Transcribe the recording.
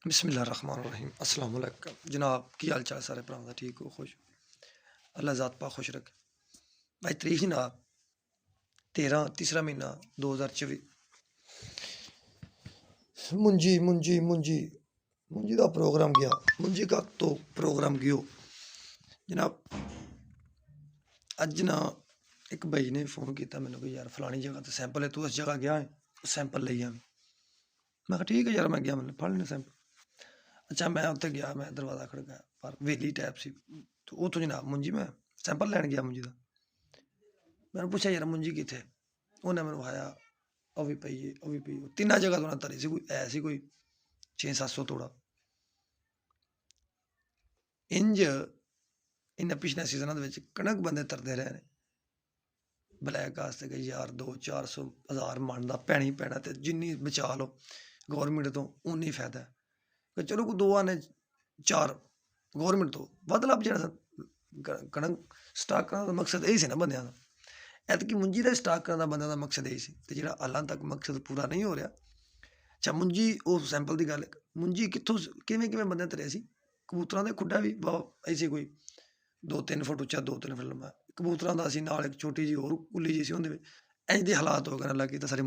बिस्मिल्लाहिर्रहमानिर्रहीम अस्सलाम वालेकुम जनाब की हाल चाल सारे भरावां दा ठीक हो खुश अल्लाह ज़ात पाक खुश रखे भाई तरीक जनाब 13 तीसरा महीना 2024 मुंजी मुंजी मुंजी मुंजी का प्रोग्राम गया मुंजी का तो प्रोग्राम गयो जनाब अज ना एक भाई ने फोन किया मैंने कि यार फलानी जगह तो सैंपल है तू उस जगह गया है सैंपल ले आ मैं कहा ठीक है यार मैं गया मैंने फड़ लेने सैंपल अच्छा मैं उत्थे गया मैं दरवाज़ा खड़काया पर वेली टैप सी तो वो तो जनाब मुंजी मैं सैंपल लैन गया मुंजी का मैंने पूछा यार मुंजी कितने उन्हें मैंने विखाया वह भी पई है वह भी पई तिना जगह तो उन्हें तरी सी कोई ऐसी कोई 600-700 तोड़ा इंज इन्हें पिछले सीजन कणक बंदे तरते रहे ब्लैक आस्ते कि यार 200-400 मन का पैना ही पैना तो जिन्नी बचा लो गौरमेंट तो उन्नी फायदा है कि चलो कोई 2 आने 4 गौरमेंट तो वध लभ जाना कणक स्टाक करने का मकसद यही से ना बंद ऐतकी मुंजी का स्टाक करने का बंद का मकसद यही से जो हालां तक मकसद पूरा नहीं हो रहा अच्छा मुंजी उस सैंपल की गल मुंजी कितों किमें किमें बंदे तरे सी कबूतर के खुडा भी बहुत ऐसे कोई 2-3 फुट उच्चा 2-3 फुट लंबा कबूतर का असी नाल एक छोटी जी होर कुली जी सी उहदे इंज दे हालात हो गए अल्लाह की तो सारी